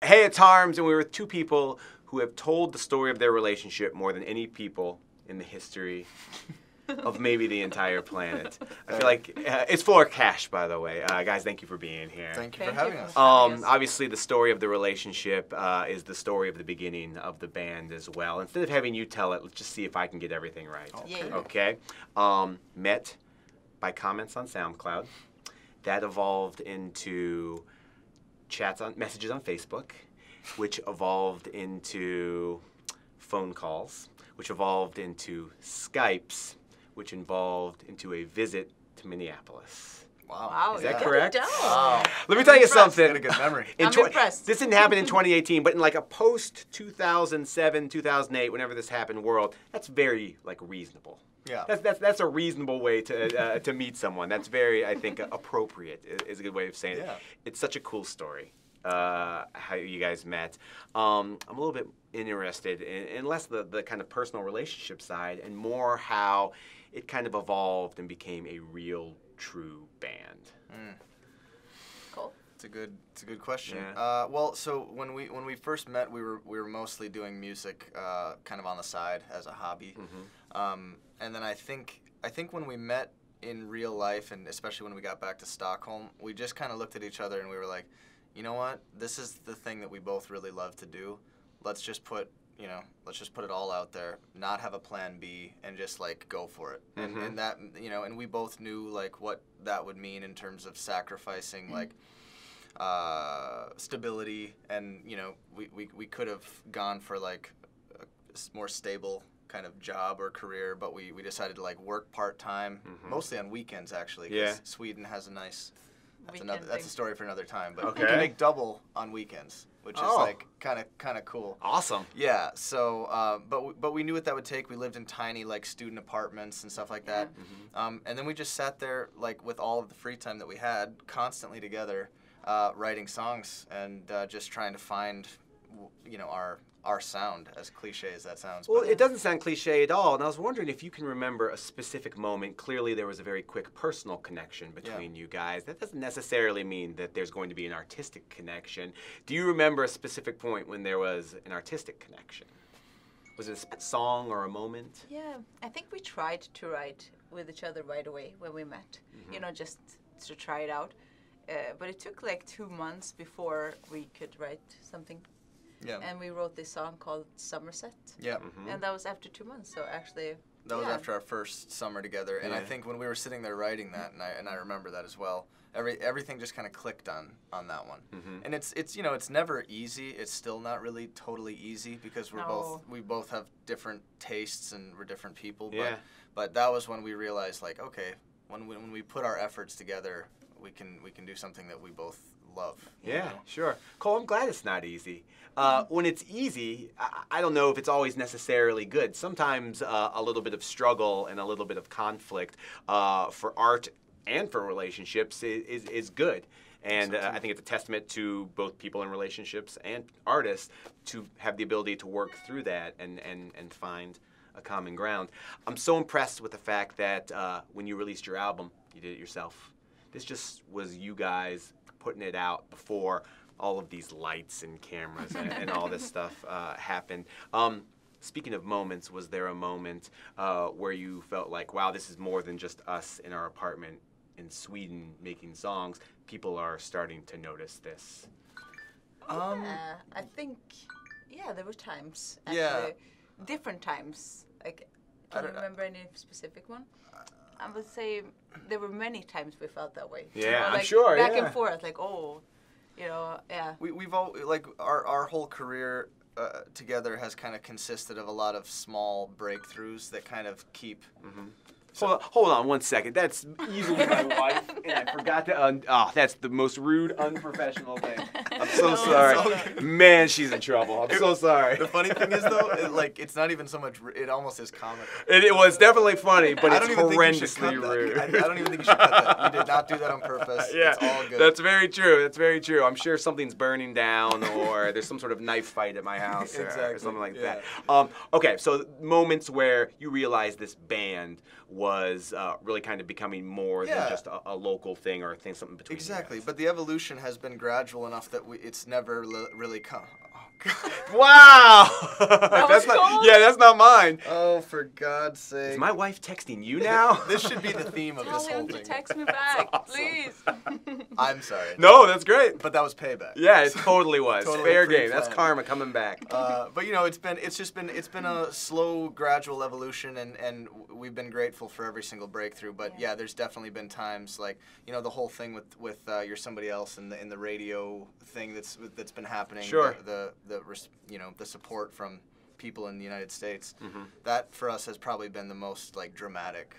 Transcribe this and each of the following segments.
Hey, it's Harms, and we're with two people who have told the story of their relationship more than any people in the history of maybe the entire planet. I feel like it's Flora Cash, by the way. Guys, thank you for being here. Thank you for having us. Obviously, the story of the relationship is the story of the beginning of the band as well. Instead of having you tell it, let's just see if I can get everything right. Okay. Okay. Met by comments on Soundcloud. That evolved into messages on Facebook, which evolved into phone calls, which evolved into Skypes, which evolved into a visit to Minneapolis. Wow. Is that correct? Wow. Let me tell you something. Got a good memory. I'm impressed. This didn't happen in 2018, but in like a post-2007, 2008, whenever this happened world, that's very like reasonable. Yeah. That's a reasonable way to meet someone. That's very, I think, appropriate is a good way of saying it. It's such a cool story. How you guys met. I'm a little bit interested in less the kind of personal relationship side and more how it kind of evolved and became a real, true band. Cool. It's a good question. Yeah. Well, so when we first met, we were mostly doing music, kind of on the side as a hobby. And then I think when we met in real life, and especially when we got back to Stockholm, we just kind of looked at each other and we were like, you know what? This is the thing that we both really love to do. Let's just put it all out there, not have a plan B, and just like go for it. And that, and we both knew like what that would mean in terms of sacrificing like stability, and we could have gone for like a more stable kind of job or career, but we decided to like work part-time, mostly on weekends actually, because Sweden has a nice. That's a story for another time, but you can make double on weekends, which is like kind of cool. Awesome. Yeah. So, but we knew what that would take. We lived in tiny like student apartments and stuff like that, and then we just sat there like with all of the free time that we had, constantly together, writing songs and just trying to find, our sound, as cliche as that sounds. Well, it doesn't sound cliche at all, and I was wondering if you can remember a specific moment. Clearly, there was a very quick personal connection between you guys. That doesn't necessarily mean that there's going to be an artistic connection. Do you remember a specific point when there was an artistic connection? Was it a song or a moment? Yeah, I think we tried to write with each other right away when we met, just to try it out. But it took like 2 months before we could write something. Yeah. And we wrote this song called Somerset. Yeah. And that was after 2 months, so actually... That was after our first summer together, and I think when we were sitting there writing that, and I remember that as well, everything just kind of clicked on that one. And it's never easy. It's still not really totally easy because we both have different tastes and we're different people. But that was when we realized like, okay, when we put our efforts together, we can do something that we both love. Yeah, sure. Cole, I'm glad it's not easy. When it's easy, I don't know if it's always necessarily good. Sometimes a little bit of struggle and a little bit of conflict for art and for relationships is good. And I think it's a testament to both people in relationships and artists to have the ability to work through that and find a common ground. I'm so impressed with the fact that when you released your album, you did it yourself. This just was you guys putting it out before all of these lights and cameras and all this stuff happened. Speaking of moments, was there a moment where you felt like, wow, this is more than just us in our apartment in Sweden making songs? People are starting to notice this. I think, there were times. Actually, different times. Like, can you remember any specific one? I would say there were many times we felt that way. Yeah, I'm sure. Back and forth, like, We've all like our whole career together has kind of consisted of a lot of small breakthroughs that kind of keep. Hold on 1 second. That's easily my wife, and I forgot to. That's the most rude, unprofessional thing. I'm so sorry. Man, she's in trouble. I'm so sorry. The funny thing is, though, it's not even so much. It almost is comical. It was definitely funny, but it's horrendously rude. I don't even think you should cut that. You did not do that on purpose. Yeah, it's all good. That's very true. That's very true. I'm sure something's burning down, or there's some sort of knife fight at my house, or something like that. Okay, so moments where you realize this band was was really kind of becoming more than just a local thing or a thing, something between. Exactly, but the evolution has been gradual enough that it's never really come. Wow! That's not mine. Oh, for God's sake! Is my wife texting you now? This should be the theme of this whole Tell him thing. to text me back, awesome. please. I'm sorry. No, that's great. But that was payback. Yeah, it totally was. Totally Fair game. pre-planned. That's karma coming back. But you know, it's been a slow, gradual evolution, and we've been grateful for every single breakthrough. But yeah, there's definitely been times like, you know, the whole thing with You're Somebody Else in the radio thing that's been happening. Sure. The support from people in the United States. That for us has probably been the most like dramatic.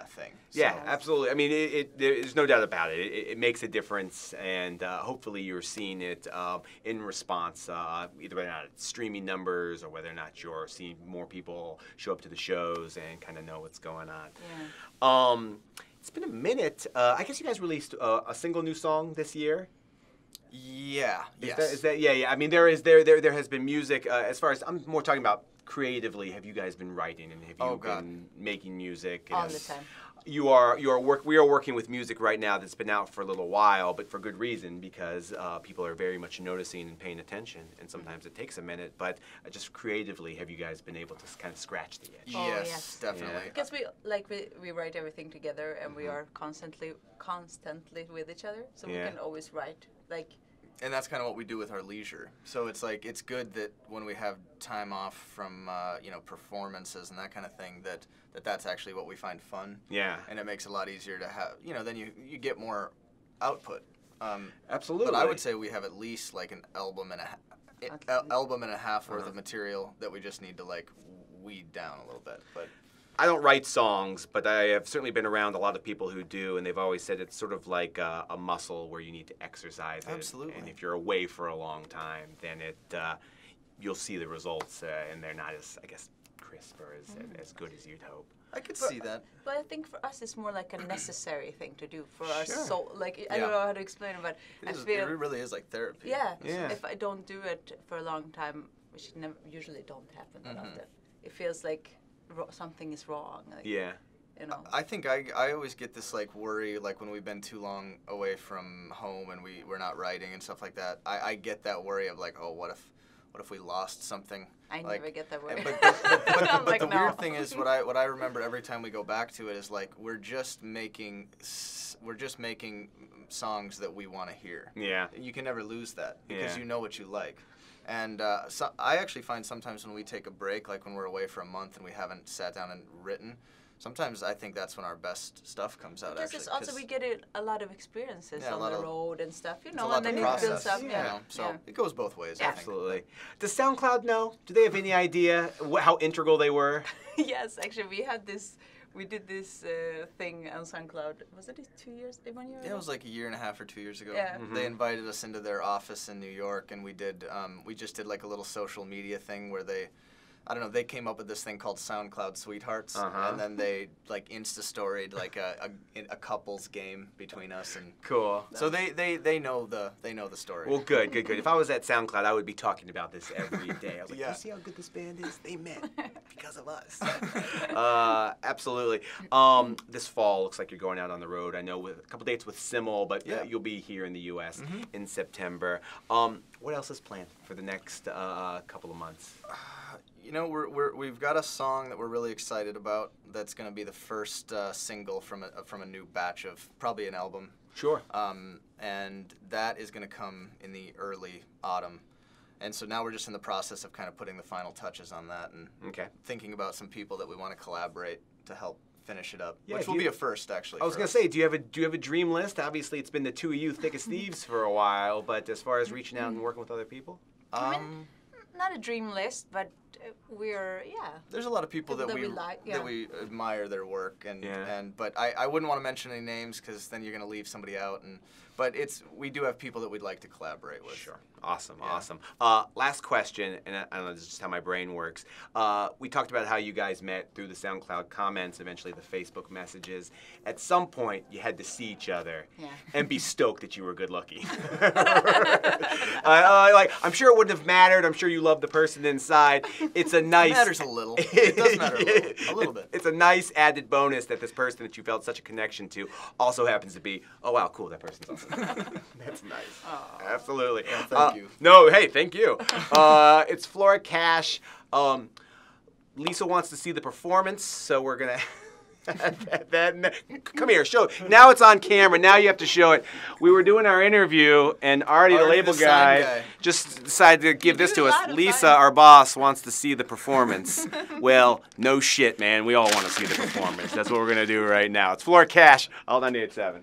Thing. Yeah, So- absolutely. I mean, there's no doubt about it. It makes a difference, and hopefully you're seeing it in response, either whether or not it's streaming numbers or whether or not you're seeing more people show up to the shows and kind of know what's going on. Yeah. It's been a minute. I guess you guys released a single new song this year. Yeah. Is that yeah? I mean, there has been music. As far as I'm more talking about creatively, have you guys been writing and have you been making music? All the time. We are working with music right now that's been out for a little while, but for good reason, because people are very much noticing and paying attention, and sometimes it takes a minute. But just creatively, have you guys been able to kind of scratch the itch? Yes, definitely. Yeah. Because we write everything together, and we are constantly with each other, so we can always write like. And that's kind of what we do with our leisure. So it's like, it's good that when we have time off from, performances and that kind of thing, that's actually what we find fun. Yeah. And it makes it a lot easier to have, then you get more output. Absolutely. But I would say we have at least like an album and a half worth of material that we just need to like weed down a little bit. But I don't write songs, but I have certainly been around a lot of people who do, and they've always said it's sort of like a muscle where you need to exercise it. Absolutely. And if you're away for a long time, then you'll see the results, and they're not as, I guess, crisp or as good as you'd hope. I could see that. But I think for us, it's more like a necessary thing to do for our Sure. soul. Like I don't know how to explain it, but It really is like therapy. Yeah. Yeah. If I don't do it for a long time, which usually don't happen that often, it feels like something is wrong. Like, Yeah. I think I always get this like worry, like when we've been too long away from home and we're not writing and stuff like that. I get that worry of like, oh, what if we lost something? I like, never get that worry. But the no. weird thing is, what I remember every time we go back to it is like we're just making songs that we want to hear. Yeah. You can never lose that because Yeah. you know what you like. And so I actually find sometimes when we take a break, like when we're away for a month and we haven't sat down and written, sometimes I think that's when our best stuff comes out. Because it's also we get a lot of experiences Yeah, on the road and stuff, it's a lot and then to it builds process, up. So it goes both ways. I think. Absolutely. Does SoundCloud know? Do they have any idea how integral they were? Yes, actually, we did this thing on SoundCloud. Was it 2 years? 1 year? Yeah, it was like a year and a half or 2 years ago. Yeah. They invited us into their office in New York, and we just did like a little social media thing where they came up with this thing called SoundCloud Sweethearts, and then they like Insta-storied like a couples game between us, and Cool. so they know the story. Well, good. If I was at SoundCloud, I would be talking about this every day. I was like, Yeah. you see how good this band is? They met because of us. Absolutely. This fall looks like you're going out on the road. I know with a couple dates with Simmel, but you'll be here in the U.S. in September. What else is planned for the next couple of months? We've got a song that we're really excited about. That's going to be the first single from a new batch of probably an album. Sure. And that is going to come in the early autumn. And so now we're just in the process of kind of putting the final touches on that and thinking about some people that we want to collaborate to help finish it up, which will be a first actually. I was going to say, do you have a dream list? Obviously, it's been the two of you thick as thieves for a while, but as far as reaching out and working with other people? Not a dream list, but There's a lot of people that we like, that we admire their work, but I wouldn't want to mention any names because then you're going to leave somebody out. But we do have people that we'd like to collaborate with. Sure. Awesome. Last question, and I don't know, this is just how my brain works. We talked about how you guys met through the SoundCloud comments, eventually the Facebook messages. At some point, you had to see each other and be stoked that you were good looking. I'm sure it wouldn't have mattered. I'm sure you loved the person inside. it's a nice. It matters a little. It does matter a little bit. It's a nice added bonus that this person that you felt such a connection to also happens to be. Oh wow, cool. That person's awesome. That's nice. Aww. Absolutely. Yeah, thank you. No, hey, thank you. It's Flora Cash. Lisa wants to see the performance, so we're gonna. Come here, show. Now it's on camera. Now you have to show it. We were doing our interview, and Artie, the label guy, just decided to give this to us. Lisa, our boss, wants to see the performance. Well, no shit, man. We all want to see the performance. That's what we're gonna do right now. It's Flora Cash, all 98.7.